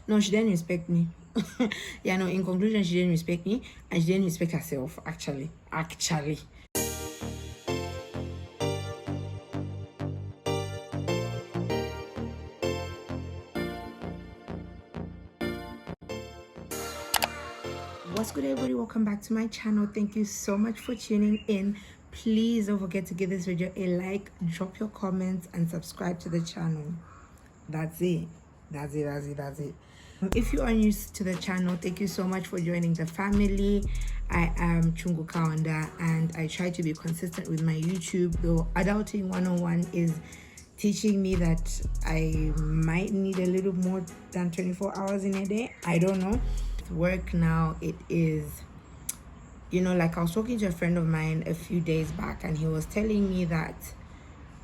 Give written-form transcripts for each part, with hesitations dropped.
No, she didn't respect me. Yeah, no, in conclusion, she didn't respect me and she didn't respect herself, actually. What's good, everybody? Welcome back to my channel. Thank you so much for tuning in. Please don't forget to give this video a like, drop your comments, and subscribe to the channel. That's it. If you are new to the channel, thank you so much for joining the family. I am Chungu Kaunda and I try to be consistent with my YouTube, though Adulting 101 is teaching me that I might need a little more than 24 hours in a day. I don't know. With work now, it is, like I was talking to a friend of mine a few days back and he was telling me that,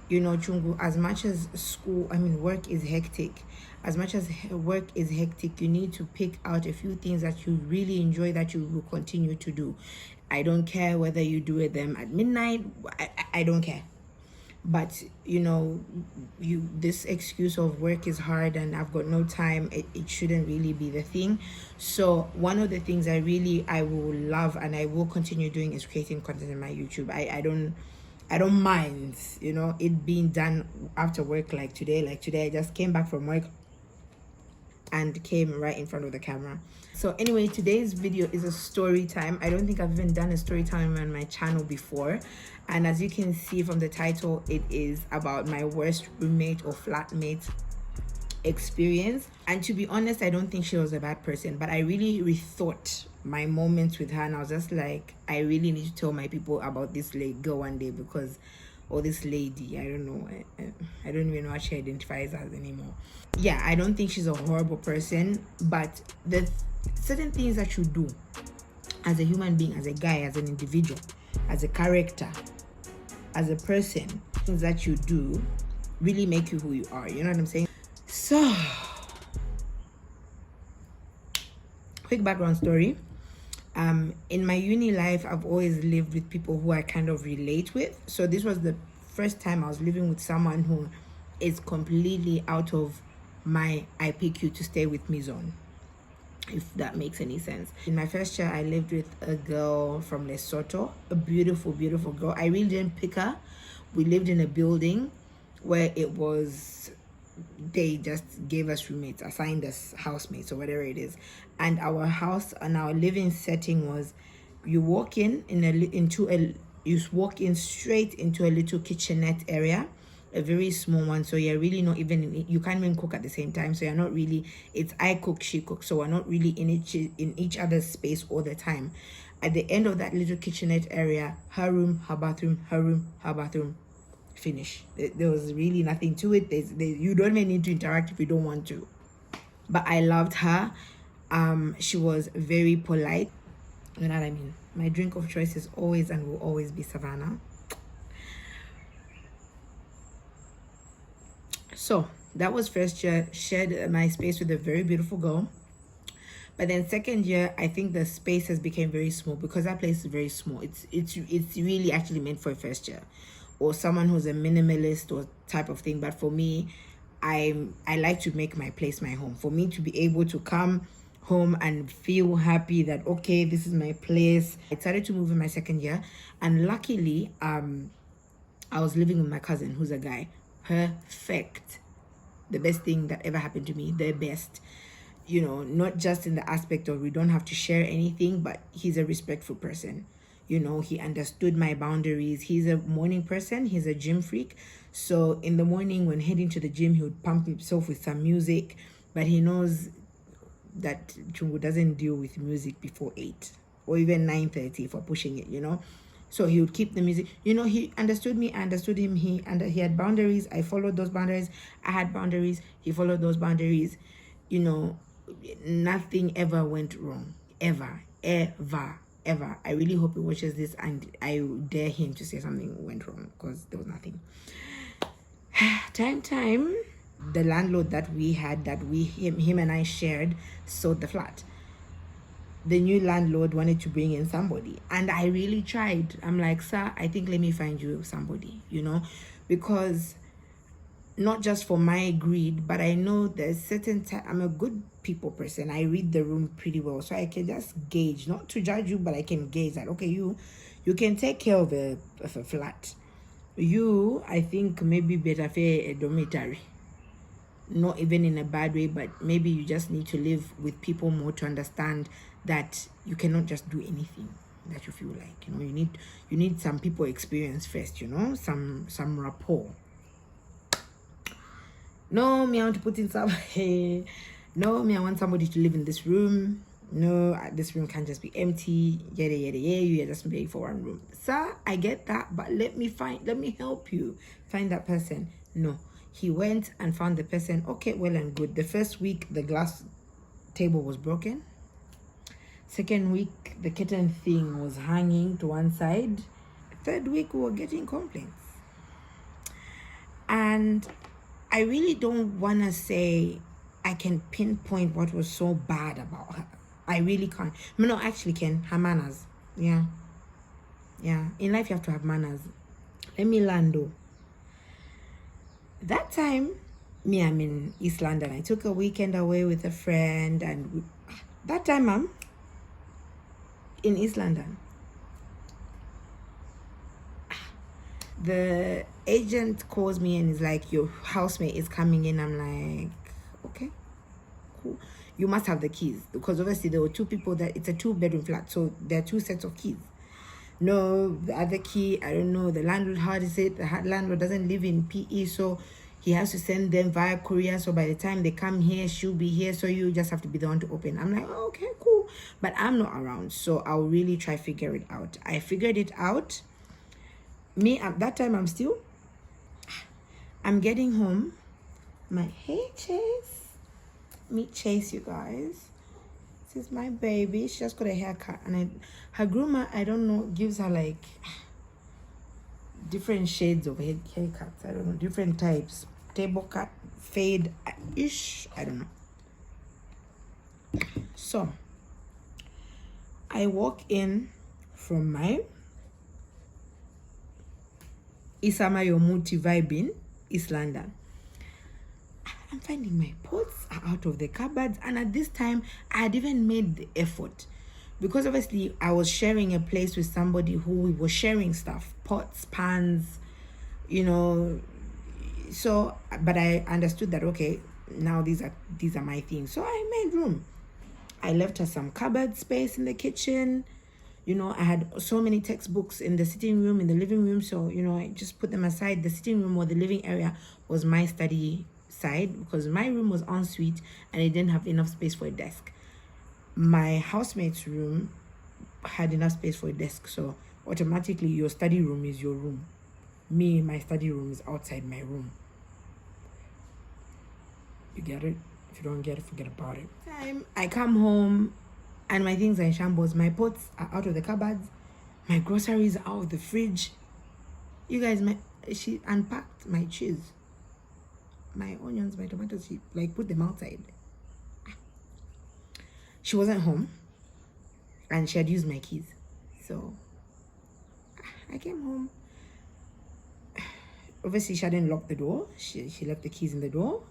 Chungu, as much as work is hectic, you need to pick out a few things that you really enjoy that you will continue to do. I don't care whether you do them at midnight. I don't care. But this excuse of work is hard and I've got no time, it shouldn't really be the thing. So one of the things I will love and I will continue doing is creating content in my YouTube. I don't mind it being done after work. Like today I just came back from work and came right in front of the camera. So anyway, today's video is a story time. I don't think I've even done a story time on my channel before, and as you can see from the title, it is about my worst roommate or flatmate experience. And to be honest, I don't think she was a bad person, but I really rethought my moments with her and I was just like, I really need to tell my people about this girl one day, because or this lady, I don't know, I don't even know what she identifies as anymore. Yeah, I don't think she's a horrible person, but the certain things that you do as a human being, as a guy, as an individual, as a character, as a person, things that you do really make you who you are. You know what I'm saying? So, quick background story. In my uni life, I've always lived with people who I kind of relate with. So this was the first time I was living with someone who is completely out of my IPQ to stay with me zone, if that makes any sense. In my first year, I lived with a girl from Lesotho, a beautiful girl. I really didn't pick her. We lived in a building where they just gave us roommates, assigned us housemates or whatever it is. And our house and our living setting was, you walk in straight into a little kitchenette area, a very small one. So you're really not even you can't even cook at the same time. So you're not really, it's I cook, she cooks. So we're not really in each other's space all the time. At the end of that little kitchenette area, her room, her bathroom, her room, her bathroom, finish. There was really nothing to it. You don't even need to interact if you don't want to. But I loved her. She was very polite. You know what I mean? My drink of choice is always and will always be Savannah. So that was first year. Shared my space with a very beautiful girl. But then second year, I think the spaces became very small because that place is very small. It's really actually meant for a first year or someone who's a minimalist or type of thing. But for me, I like to make my place my home. For me to be able to come home and feel happy that, okay, this is my place. I started to move in my second year, and luckily I was living with my cousin who's a guy. Perfect. The best thing that ever happened to me. The best. Not just in the aspect of we don't have to share anything, but he's a respectful person. He understood my boundaries. He's a morning person. He's a gym freak. So in the morning when heading to the gym, he would pump himself with some music, but he knows that Chungu doesn't deal with music before 8 or even 9:30 for pushing it, So he would keep the music. He understood me, I understood him. He had boundaries. I followed those boundaries. I had boundaries. He followed those boundaries. Nothing ever went wrong. Ever. I really hope he watches this and I dare him to say something went wrong, because there was nothing. Time. The landlord that we had, him and I shared, sold the flat. The new landlord wanted to bring in somebody, and I really tried. I'm like, sir, I think let me find you somebody, because not just for my greed, but I know there's certain time. I'm a good people person. I read the room pretty well, so I can just gauge, not to judge you, but I can gauge that, okay, you can take care of a flat. You, I think maybe better for a dormitory, not even in a bad way, but maybe you just need to live with people more to understand that you cannot just do anything that you feel like, you know. You need some people experience first, you know, some rapport. No, me, I want to put in some no, me, I want somebody to live in this room. No, this room can't just be empty. Yada yada yada. You're just paying for one room. Sir, I get that, but let me help you find that person. No, he went and found the person. Okay, well and good. The first week, the glass table was broken. Second week, the kitten thing was hanging to one side. Third week, we were getting complaints. And I really don't want to say I can pinpoint what was so bad about her. I really can't. No, actually can. Her manners. Yeah. In life, you have to have manners. Let me land though. That time, I'm in East London. I took a weekend away with a friend, and that time, Mom, in East London, the agent calls me and is like, your housemate is coming in. I'm like, okay, cool. You must have the keys, because obviously there were two people that it's a 2-bedroom flat, so there are 2 sets of keys. No, the other key, I don't know. The landlord, how is it? The landlord doesn't live in PE, so he has to send them via courier. So by the time they come here, she'll be here. So you just have to be the one to open. I'm like, oh, okay, cool. But I'm not around, so I'll really try to figure it out. I figured it out. Me, at that time, I'm getting home. I'm like, hey, Chase. Meet Chase, you guys. This is my baby. She just got a haircut, and her groomer, I don't know, gives her like different shades of haircuts. I don't know, different types. Table cut, fade ish. I don't know. So I walk in from my Isama Yomuti vibe in East London. I'm finding my pots are out of the cupboards, and at this time I had even made the effort, because obviously I was sharing a place with somebody who we were sharing stuff, pots, pans, you know. So, but I understood that, okay, now these are my things. So I made room. I left her some cupboard space in the kitchen. You know, I had so many textbooks in the sitting room, in the living room. So, you know, I just put them aside. The sitting room or the living area was my study side, because my room was ensuite and it didn't have enough space for a desk. My housemate's room had enough space for a desk, so automatically your study room is your room. Me, my study room is outside my room. You get it? If you don't get it, forget about it. I come home and my things are in shambles. My pots are out of the cupboards. My groceries are out of the fridge. You guys, she unpacked my cheese, my onions, my tomatoes. She like put them outside. She wasn't home, and she had used my keys. So I came home. Obviously, she hadn't locked the door. She left the keys in the door.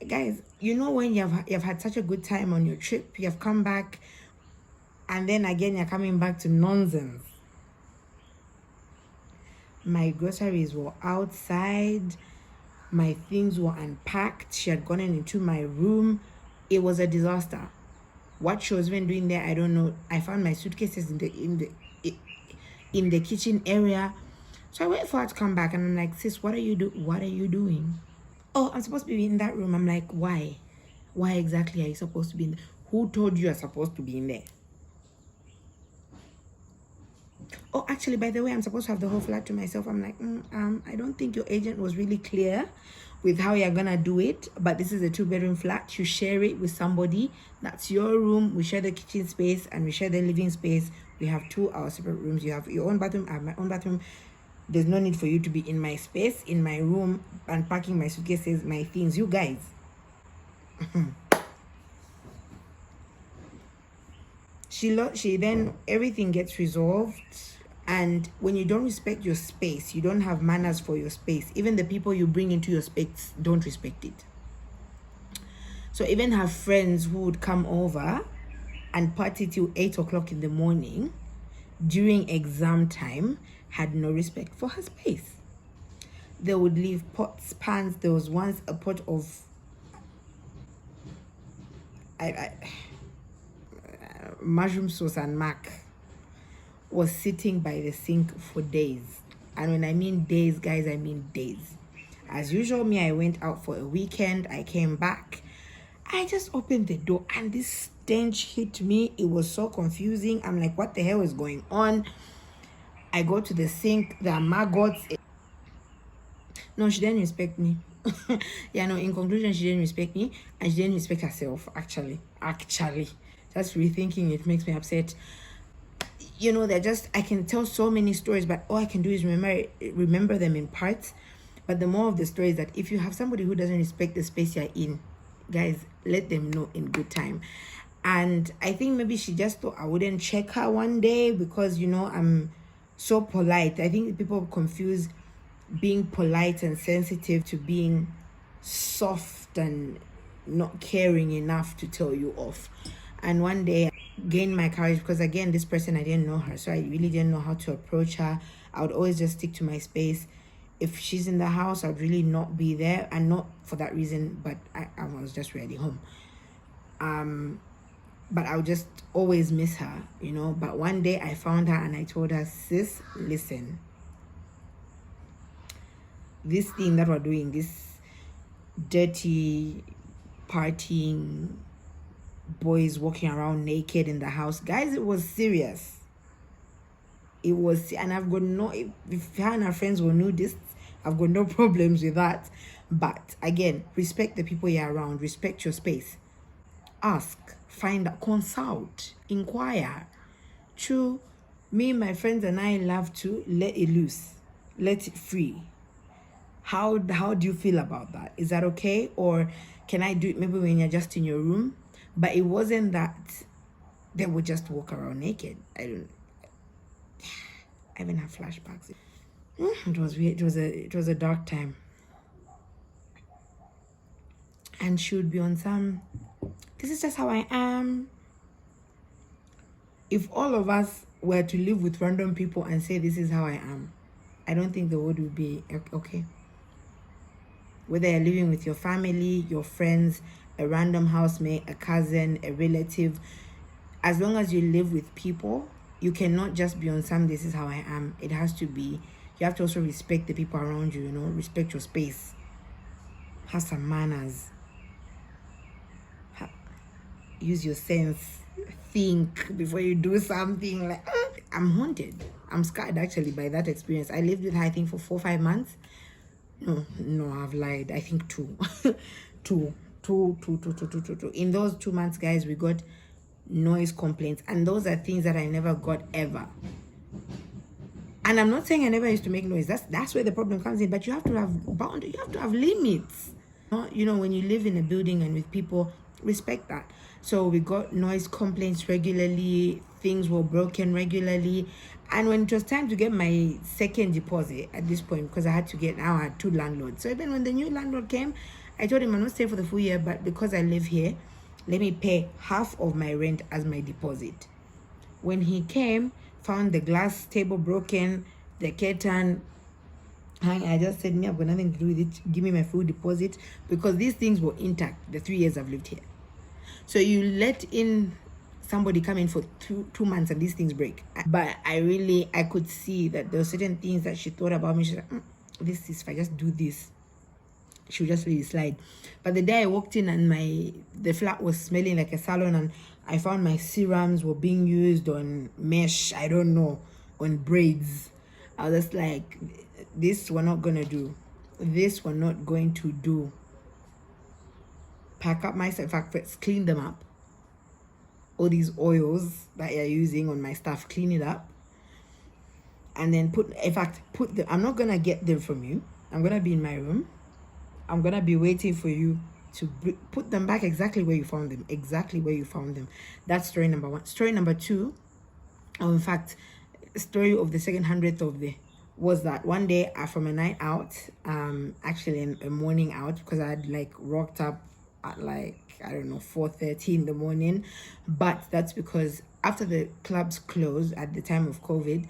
Guys, you know when you've had such a good time on your trip, you have come back, and then again you're coming back to nonsense. My groceries were outside. My things were unpacked. She had gone into my room. It was a disaster. What she was even doing there, I don't know. I found my suitcases in the kitchen area. So I waited for her to come back, and I'm like, sis, what are you doing? Oh, I'm supposed to be in that room. I'm like, why? Why exactly are you supposed to be in there? Who told you you're supposed to be in there? Oh, actually, by the way, I'm supposed to have the whole flat to myself. I'm like, I don't think your agent was really clear with how you're gonna do it, but this is a 2-bedroom flat. You share it with somebody. That's your room. We share the kitchen space and we share the living space. We have 2 our separate rooms. You have your own bathroom. I have my own bathroom. There's no need for you to be in my space, in my room, unpacking my suitcases, my things. You guys. She then everything gets resolved. And when you don't respect your space, you don't have manners for your space. Even the people you bring into your space don't respect it. So even her friends who would come over and party till 8 o'clock in the morning during exam time had no respect for her space. They would leave pots, pans. There was once a pot of mushroom sauce and mac was sitting by the sink for days. And when I mean days, guys, I mean days. As usual, I went out for a weekend. I came back. I just opened the door and this stench hit me. It was so confusing. I'm like, what the hell is going on? I go to the sink. There are maggots. No, she didn't respect me. Yeah, no, in conclusion, she didn't respect me and she didn't respect herself, actually. Just rethinking it makes me upset. You know, I can tell so many stories, but all I can do is remember them in parts. But the more of the story is that if you have somebody who doesn't respect the space you're in, guys, let them know in good time. And I think maybe she just thought I wouldn't check her one day because, you know, I'm so polite. I think people confuse being polite and sensitive to being soft and not caring enough to tell you off. And one day I gained my courage because, again, this person, I didn't know her, so I really didn't know how to approach her. I would always just stick to my space. If she's in the house, I'd really not be there, and not for that reason, but I was just really home. But I would just always miss her, you know. But one day I found her and I told her, sis, listen, this thing that we're doing, this dirty partying, boys walking around naked in the house, guys, it was serious. It was, and I've got no, if her and her friends were nudists, I've got no problems with that. But again, respect the people you're around, respect your space. Ask, find out, consult, inquire. True, me, my friends, and I love to let it loose, let it free. How do you feel about that? Is that okay? Or can I do it maybe when you're just in your room? But it wasn't that they would just walk around naked. I even have flashbacks. It was weird. It was a dark time. And she would be on some, this is just how I am. If all of us were to live with random people and say this is how I am, I don't think the world would be okay. Whether you're living with your family, your friends, a random housemate, a cousin, a relative, as long as you live with people, you cannot just be on some, this is how I am. It has to be, you have to also respect the people around you, you know, respect your space. Have some manners. Use your sense. Think before you do something. Like, I'm haunted. I'm scared actually by that experience. I lived with her, I think, for 4 or 5 months. No, I've lied. I think 2. two. In those 2 months, guys, we got noise complaints, and those are things that I never got ever. And I'm not saying I never used to make noise. That's where the problem comes in. But you have to have boundaries. You have to have limits. You know, when you live in a building and with people, respect that. So we got noise complaints regularly. Things were broken regularly. And when it was time to get my second deposit at this point, because I had 2 landlords. So even when the new landlord came, I told him I'm not staying for the full year, but because I live here, let me pay half of my rent as my deposit. When he came, found the glass table broken, the curtain, I just said, I've got nothing to do with it. Give me my full deposit, because these things were intact the 3 years I've lived here. So you let in somebody come in for 2 months and these things break. But I could see that there were certain things that she thought about me. She's like, this is, if I just do this, she'll just let it slide. But the day I walked in and the flat was smelling like a salon, and I found my serums were being used on mesh, I don't know, on braids. I was just like, this we're not gonna do. This we're not going to do. Pack up my stuff. In fact, first clean them up. All these oils that you're using on my stuff, clean it up. And then I'm not gonna get them from you. I'm gonna be in my room. I'm gonna be waiting for you to put them back exactly where you found them. That's story number 1. Story number 2, in fact, story of the second 100th of the was that one day from a night out, actually a morning out, because I had like rocked up at like, I don't know, 4:30 in the morning. But that's because after the clubs closed at the time of COVID,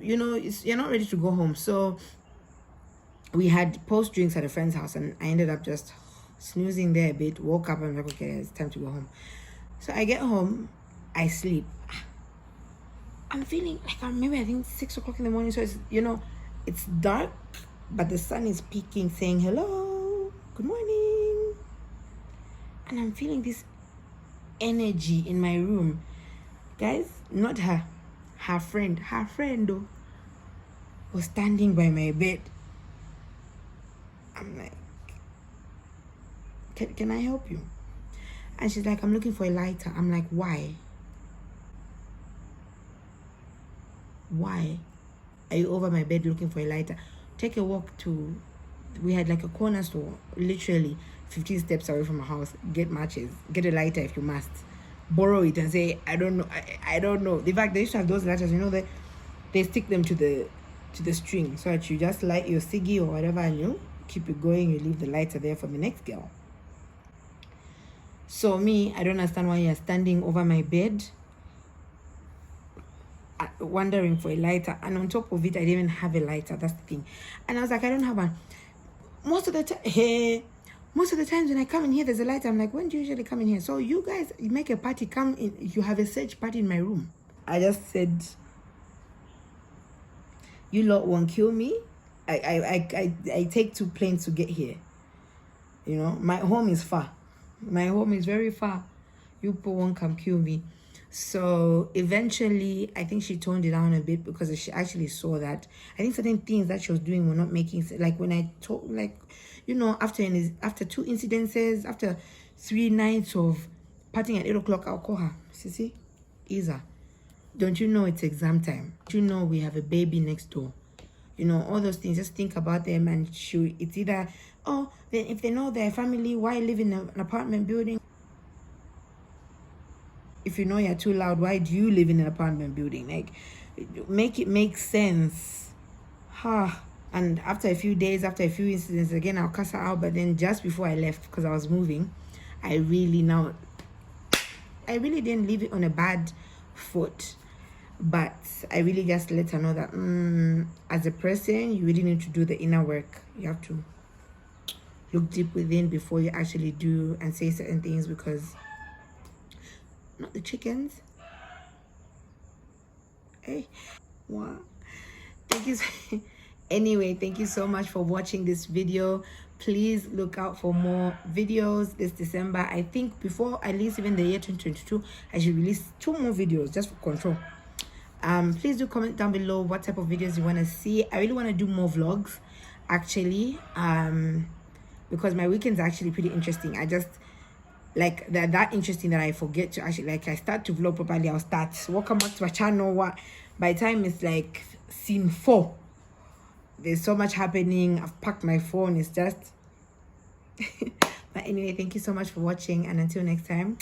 you know, you're not ready to go home. So we had post drinks at a friend's house, and I ended up just snoozing there a bit. Woke up and I'm like, okay, it's time to go home. So I get home, I sleep. I'm feeling like I think 6 o'clock in the morning. So it's, you know, it's dark, but the sun is peeking, saying hello, good morning. And I'm feeling this energy in my room. Guys, not her friend though, was standing by my bed. I'm like, can I help you? And she's like, I'm looking for a lighter. I'm like, why? Why are you over my bed looking for a lighter? Take a walk to, we had like a corner store, literally 15 steps away from our house. Get matches, get a lighter if you must. Borrow it and say, I don't know. I don't know. In fact, they used to have those lighters, you know, they stick them to the string so that you just light your ciggy or whatever and you keep it going. You leave the lighter there for the next girl. So me, I don't understand why you're standing over my bed wondering for a lighter, and on top of it I didn't even have a lighter. That's the thing. And I was like, I don't have one. Most of the times when I come in here there's a lighter. I'm like, when do you usually come in here? So you guys, you make a party, come in, you have a search party in my room. I just said, you lot won't kill me. I take 2 planes to get here. You know, my home is far. My home is very far. You people won't come kill me. So eventually, I think she toned it down a bit because she actually saw that I think certain things that she was doing were not making sense. Like when I told, like, you know, after 2 incidences, after 3 nights of partying at 8 o'clock, I'll call her. Sissy, Isa, don't you know it's exam time? Do you know we have a baby next door? You know, all those things. Just think about them, and it's either, oh, then if they know their family, why live in an apartment building? If you know you're too loud, why do you live in an apartment building? Like, make it make sense. And after a few days, after a few incidents, again, I'll cuss her out. But then just before I left, because I was moving, I really didn't leave it on a bad foot. But I really just let her know that as a person, you really need to do the inner work. You have to look deep within before you actually do and say certain things, because not the chickens. Hey, wow. Thank you. Anyway, thank you so much for watching this video. Please look out for more videos this December. I think before at least even the year 2022, I should release 2 more videos just for control. Please do comment down below what type of videos you want to see. I really want to do more vlogs, actually, because my weekends are actually pretty interesting. I just like that interesting that I forget to actually, like, I start to vlog properly, I'll start, welcome back to my channel. What by the time it's like scene 4, there's so much happening. I've packed my phone. It's just but anyway, thank you so much for watching, and until next time.